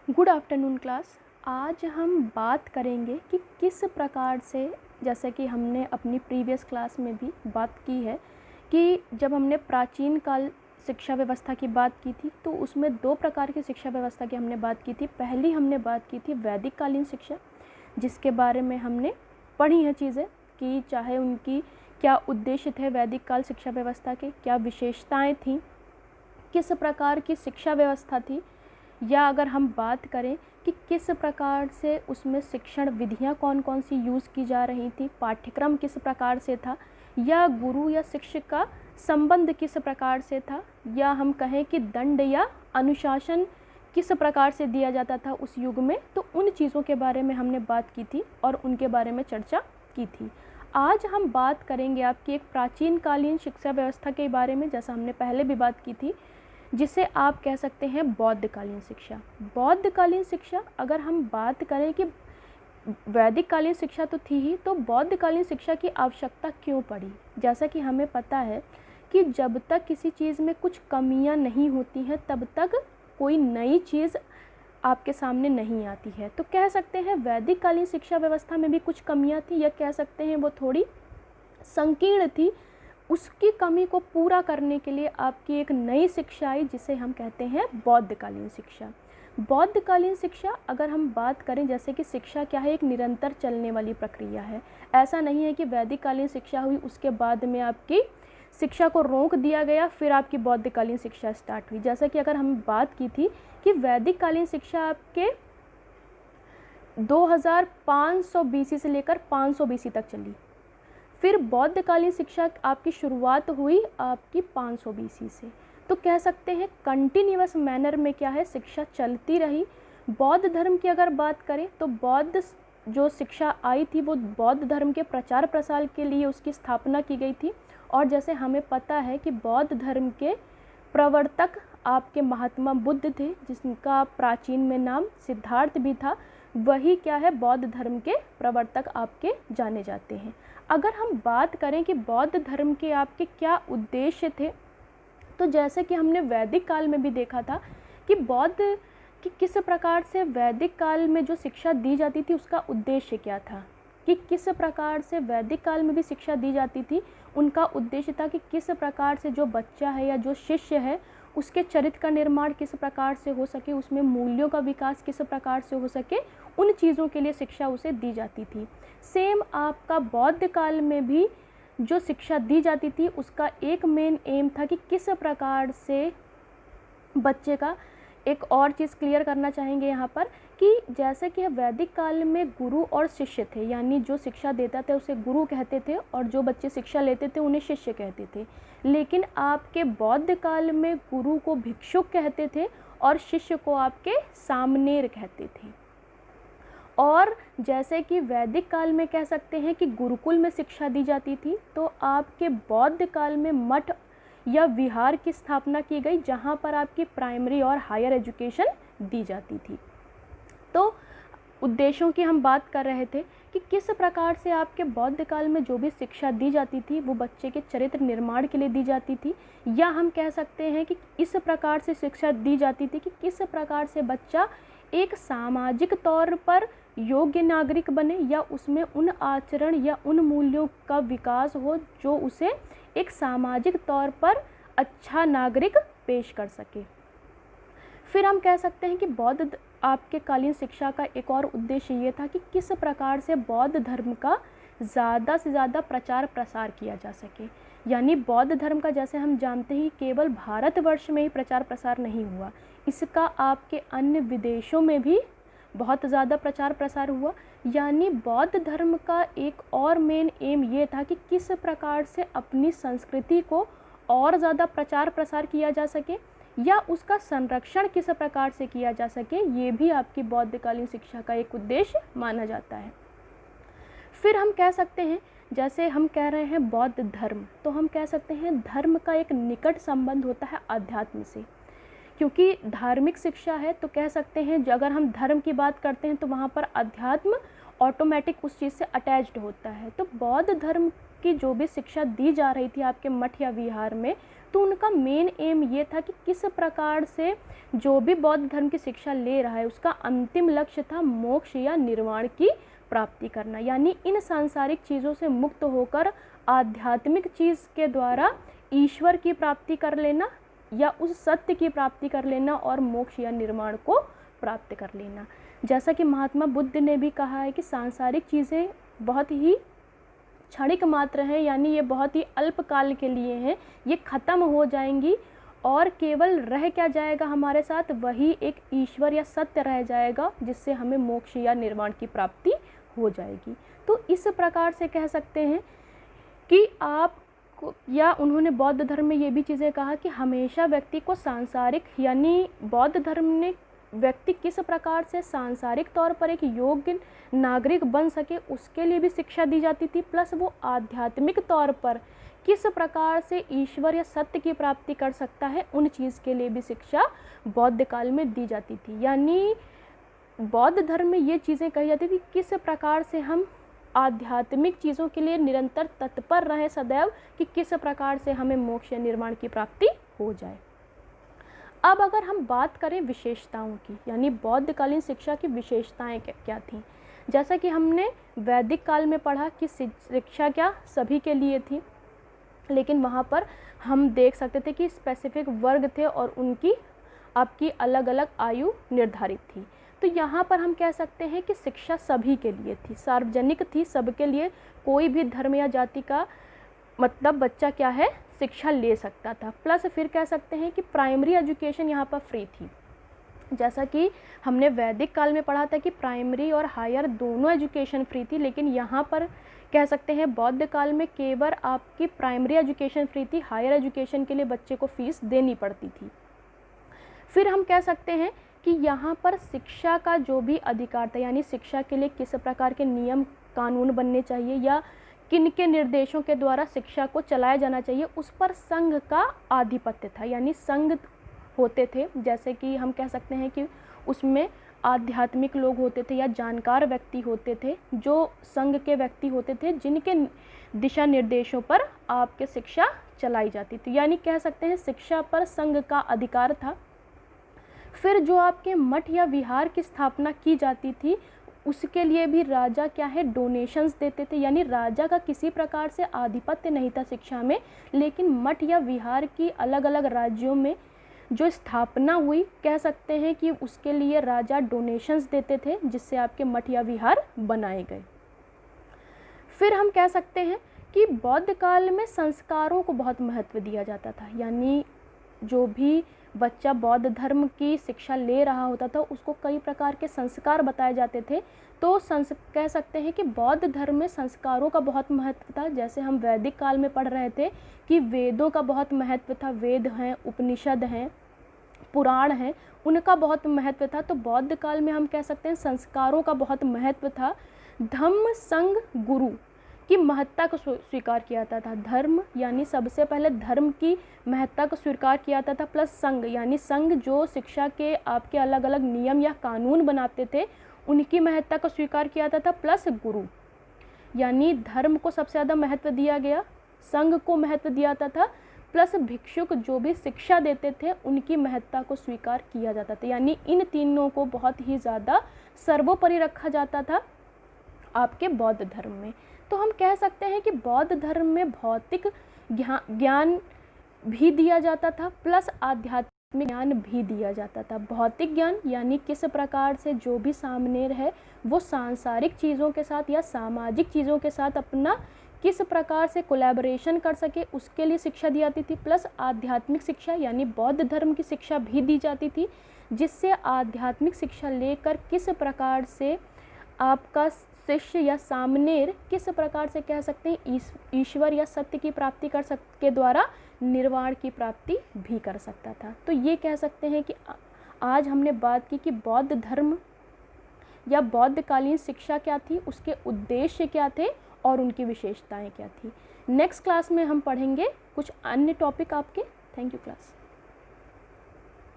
Good afternoon class. आज हम बात करेंगे कि किस प्रकार से, जैसे कि हमने अपनी प्रीवियस क्लास में भी बात की है कि जब हमने प्राचीन काल शिक्षा व्यवस्था की बात की थी तो उसमें दो प्रकार की शिक्षा व्यवस्था की हमने बात की थी। पहली हमने बात की थी वैदिक कालीन शिक्षा, जिसके बारे में हमने पढ़ी हैं चीज़ें कि चाहे उनकी क्या उद्देश्य थे, वैदिक काल शिक्षा व्यवस्था के क्या विशेषताएँ थीं, किस प्रकार की शिक्षा व्यवस्था थी, या अगर हम बात करें कि किस प्रकार से उसमें शिक्षण विधियां कौन कौन सी यूज़ की जा रही थी, पाठ्यक्रम किस प्रकार से था, या गुरु या शिक्षक का संबंध किस प्रकार से था, या हम कहें कि दंड या अनुशासन किस प्रकार से दिया जाता था उस युग में, तो उन चीज़ों के बारे में हमने बात की थी और उनके बारे में चर्चा की थी। आज हम बात करेंगे आपकी एक प्राचीन कालीन शिक्षा व्यवस्था के बारे में, जैसा हमने पहले भी बात की थी, जिसे आप कह सकते हैं बौद्धकालीन शिक्षा। बौद्धकालीन शिक्षा, अगर हम बात करें कि वैदिक कालीन शिक्षा तो थी ही, तो बौद्धकालीन शिक्षा की आवश्यकता क्यों पड़ी। जैसा कि हमें पता है कि जब तक किसी चीज़ में कुछ कमियां नहीं होती हैं तब तक कोई नई चीज़ आपके सामने नहीं आती है। तो कह सकते हैं वैदिक कालीन शिक्षा व्यवस्था में भी कुछ कमियां थी, या कह सकते हैं वो थोड़ी संकीर्ण थी। उसकी कमी को पूरा करने के लिए आपकी एक नई शिक्षा आई, जिसे हम कहते हैं बौद्धकालीन शिक्षा। बौद्धकालीन शिक्षा, अगर हम बात करें, जैसे कि शिक्षा क्या है, एक निरंतर चलने वाली प्रक्रिया है। ऐसा नहीं है कि वैदिक कालीन शिक्षा हुई उसके बाद में आपकी शिक्षा को रोक दिया गया फिर आपकी बौद्धकालीन शिक्षा स्टार्ट हुई। जैसा कि अगर हम बात की थी कि वैदिक कालीन शिक्षा आपके 2500 बीसी से लेकर 500 बीसी तक चली। फिर बौद्धकालीन शिक्षा आपकी शुरुआत हुई आपकी 500 बीसी से। तो कह सकते हैं कंटिन्यूअस मैनर में क्या है, शिक्षा चलती रही। बौद्ध धर्म की अगर बात करें तो बौद्ध जो शिक्षा आई थी वो बौद्ध धर्म के प्रचार प्रसार के लिए उसकी स्थापना की गई थी। और जैसे हमें पता है कि बौद्ध धर्म के प्रवर्तक आपके महात्मा बुद्ध थे, जिनका प्राचीन में नाम सिद्धार्थ भी था। वही क्या है, बौद्ध धर्म के प्रवर्तक आपके जाने जाते हैं। अगर हम बात करें कि बौद्ध धर्म के आपके क्या उद्देश्य थे, तो जैसे कि हमने वैदिक काल में भी देखा था कि बौद्ध कि किस प्रकार से वैदिक काल में जो शिक्षा दी जाती थी उसका उद्देश्य क्या था, कि किस प्रकार से वैदिक काल में भी शिक्षा दी जाती थी। उनका उद्देश्य था कि किस प्रकार से जो बच्चा है या जो शिष्य है उसके चरित्र का निर्माण किस प्रकार से हो सके, उसमें मूल्यों का विकास किस प्रकार से हो सके, उन चीज़ों के लिए शिक्षा उसे दी जाती थी। सेम आपका बौद्ध काल में भी जो शिक्षा दी जाती थी उसका एक मेन एम था कि किस प्रकार से बच्चे का, एक और चीज़ क्लियर करना चाहेंगे यहाँ पर कि जैसे कि वैदिक काल में गुरु और शिष्य थे, यानी जो शिक्षा देता था उसे गुरु कहते थे और जो बच्चे शिक्षा लेते थे उन्हें शिष्य कहते थे। लेकिन आपके बौद्ध काल में गुरु को भिक्षुक कहते थे और शिष्य को आपके सामनेर कहते थे। और जैसे कि वैदिक काल में कह सकते हैं कि गुरुकुल में शिक्षा दी जाती थी, तो आपके बौद्ध काल में मठ या विहार की स्थापना की गई, जहाँ पर आपकी प्राइमरी और हायर एजुकेशन दी जाती थी। तो उद्देश्यों की हम बात कर रहे थे कि किस प्रकार से आपके बौद्ध काल में जो भी शिक्षा दी जाती थी वो बच्चे के चरित्र निर्माण के लिए दी जाती थी, या हम कह सकते हैं कि इस प्रकार से शिक्षा दी जाती थी कि किस प्रकार से बच्चा एक सामाजिक तौर पर योग्य नागरिक बने, या उसमें उन आचरण या उन मूल्यों का विकास हो जो उसे एक सामाजिक तौर पर अच्छा नागरिक पेश कर सके। फिर हम कह सकते हैं कि बौद्ध आपके कालीन शिक्षा का एक और उद्देश्य ये था कि किस प्रकार से बौद्ध धर्म का ज़्यादा से ज़्यादा प्रचार प्रसार किया जा सके। यानी बौद्ध धर्म का, जैसे हम जानते हैं, केवल भारतवर्ष में ही प्रचार प्रसार नहीं हुआ, इसका आपके अन्य विदेशों में भी बहुत ज़्यादा प्रचार प्रसार हुआ। यानी बौद्ध धर्म का एक और मेन एम ये था कि किस प्रकार से अपनी संस्कृति को और ज़्यादा प्रचार प्रसार किया जा सके या उसका संरक्षण किस प्रकार से किया जा सके, ये भी आपकी बौद्धकालीन शिक्षा का एक उद्देश्य माना जाता है। फिर हम कह सकते हैं, जैसे हम कह रहे हैं बौद्ध धर्म, तो हम कह सकते हैं धर्म का एक निकट संबंध होता है अध्यात्म से, क्योंकि धार्मिक शिक्षा है तो कह सकते हैं अगर हम धर्म की बात करते हैं तो वहाँ पर अध्यात्म ऑटोमेटिक उस चीज़ से अटैच्ड होता है। तो बौद्ध धर्म की जो भी शिक्षा दी जा रही थी आपके मठ या विहार में, तो उनका मेन एम ये था कि किस प्रकार से जो भी बौद्ध धर्म की शिक्षा ले रहा है उसका अंतिम लक्ष्य था मोक्ष या निर्वाण की प्राप्ति करना, यानी इन सांसारिक चीज़ों से मुक्त होकर आध्यात्मिक चीज़ के द्वारा ईश्वर की प्राप्ति कर लेना या उस सत्य की प्राप्ति कर लेना और मोक्ष या निर्वाण को प्राप्त कर लेना। जैसा कि महात्मा बुद्ध ने भी कहा है कि सांसारिक चीज़ें बहुत ही क्षणिक मात्र हैं, यानी ये बहुत ही अल्पकाल के लिए हैं, ये ख़त्म हो जाएंगी और केवल रह क्या जाएगा हमारे साथ, वही एक ईश्वर या सत्य रह जाएगा जिससे हमें मोक्ष या निर्वाण की प्राप्ति हो जाएगी। तो इस प्रकार से कह सकते हैं कि आप या उन्होंने बौद्ध धर्म में ये भी चीज़ें कहा कि हमेशा व्यक्ति को सांसारिक, यानी बौद्ध धर्म ने व्यक्ति किस प्रकार से सांसारिक तौर पर एक योग्य नागरिक बन सके उसके लिए भी शिक्षा दी जाती थी, प्लस वो आध्यात्मिक तौर पर किस प्रकार से ईश्वर या सत्य की प्राप्ति कर सकता है उन चीज़ के लिए भी शिक्षा बौद्ध काल में दी जाती थी। यानी बौद्ध धर्म में ये चीज़ें कही जाती थी किस प्रकार से हम आध्यात्मिक चीज़ों के लिए निरंतर तत्पर रहें सदैव, कि किस प्रकार से हमें मोक्ष या निर्वाण की प्राप्ति हो जाए। अब अगर हम बात करें विशेषताओं की, यानी बौद्धकालीन शिक्षा की विशेषताएं क्या थीं, जैसा कि हमने वैदिक काल में पढ़ा कि शिक्षा क्या सभी के लिए थी, लेकिन वहाँ पर हम देख सकते थे कि स्पेसिफिक वर्ग थे और उनकी आपकी अलग अलग आयु निर्धारित थी। तो यहाँ पर हम कह सकते हैं कि शिक्षा सभी के लिए थी, सार्वजनिक थी, सबके लिए, कोई भी धर्म या जाति का मतलब बच्चा क्या है शिक्षा ले सकता था। प्लस फिर कह सकते हैं कि प्राइमरी एजुकेशन यहाँ पर फ्री थी। जैसा कि हमने वैदिक काल में पढ़ा था कि प्राइमरी और हायर दोनों एजुकेशन फ्री थी, लेकिन यहाँ पर कह सकते हैं बौद्ध काल में केवल आपकी प्राइमरी एजुकेशन फ्री थी, हायर एजुकेशन के लिए बच्चे को फीस देनी पड़ती थी। फिर हम कह सकते हैं कि यहाँ पर शिक्षा का जो भी अधिकार था, यानी शिक्षा के लिए किस प्रकार के नियम कानून बनने चाहिए या किन के निर्देशों के द्वारा शिक्षा को चलाया जाना चाहिए, उस पर संघ का आधिपत्य था। यानी संघ होते थे, जैसे कि हम कह सकते हैं कि उसमें आध्यात्मिक लोग होते थे या जानकार व्यक्ति होते थे, जो संघ के व्यक्ति होते थे जिनके दिशा निर्देशों पर आपके शिक्षा चलाई जाती थी। यानी कह सकते हैं शिक्षा पर संघ का अधिकार था। फिर जो आपके मठ या विहार की स्थापना की जाती थी उसके लिए भी राजा क्या है डोनेशंस देते थे, यानी राजा का किसी प्रकार से आधिपत्य नहीं था शिक्षा में, लेकिन मठ या विहार की अलग अलग राज्यों में जो स्थापना हुई कह सकते हैं कि उसके लिए राजा डोनेशंस देते थे जिससे आपके मठ या विहार बनाए गए। फिर हम कह सकते हैं कि बौद्ध काल में संस्कारों को बहुत महत्व दिया जाता था, यानी जो भी बच्चा बौद्ध धर्म की शिक्षा ले रहा होता था उसको कई प्रकार के संस्कार बताए जाते थे। तो कह सकते हैं कि बौद्ध धर्म में संस्कारों का बहुत महत्व था। जैसे हम वैदिक काल में पढ़ रहे थे कि वेदों का बहुत महत्व था, वेद हैं, उपनिषद हैं, पुराण हैं, उनका बहुत महत्व था। तो बौद्ध काल में हम कह सकते हैं संस्कारों का बहुत महत्व था। धम्म संघ गुरु की महत्ता को स्वीकार किया जाता था। धर्म यानी सबसे पहले धर्म की महत्ता को स्वीकार किया जाता था, प्लस संघ यानी संघ जो शिक्षा के आपके अलग अलग नियम या कानून बनाते थे उनकी महत्ता को स्वीकार किया जाता था, प्लस गुरु यानी धर्म को सबसे ज़्यादा महत्व दिया गया, संघ को महत्व दिया जाता था, प्लस भिक्षुक जो भी शिक्षा देते थे उनकी महत्ता को स्वीकार किया जाता था। यानी इन तीनों को बहुत ही ज़्यादा सर्वोपरि रखा जाता था आपके बौद्ध धर्म में। तो हम कह सकते हैं कि बौद्ध धर्म में भौतिक ज्ञान भी दिया जाता था, प्लस आध्यात्मिक ज्ञान भी दिया जाता था। भौतिक ज्ञान यानी किस प्रकार से जो भी सामने है वो सांसारिक चीज़ों के साथ या सामाजिक चीज़ों के साथ अपना किस प्रकार से कोलैबोरेशन कर सके उसके लिए शिक्षा दी जाती थी, प्लस आध्यात्मिक शिक्षा यानी बौद्ध धर्म की शिक्षा भी दी जाती थी, जिससे आध्यात्मिक शिक्षा लेकर किस प्रकार से आपका शिष्य या सामनेर किस प्रकार से कह सकते हैं ईश्वर या सत्य की प्राप्ति कर के द्वारा निर्वाण की प्राप्ति भी कर सकता था। तो ये कह सकते हैं कि आज हमने बात की कि बौद्ध धर्म या बौद्धकालीन शिक्षा क्या थी, उसके उद्देश्य क्या थे और उनकी विशेषताएं क्या थी। नेक्स्ट क्लास में हम पढ़ेंगे कुछ अन्य टॉपिक आपके। Thank you class.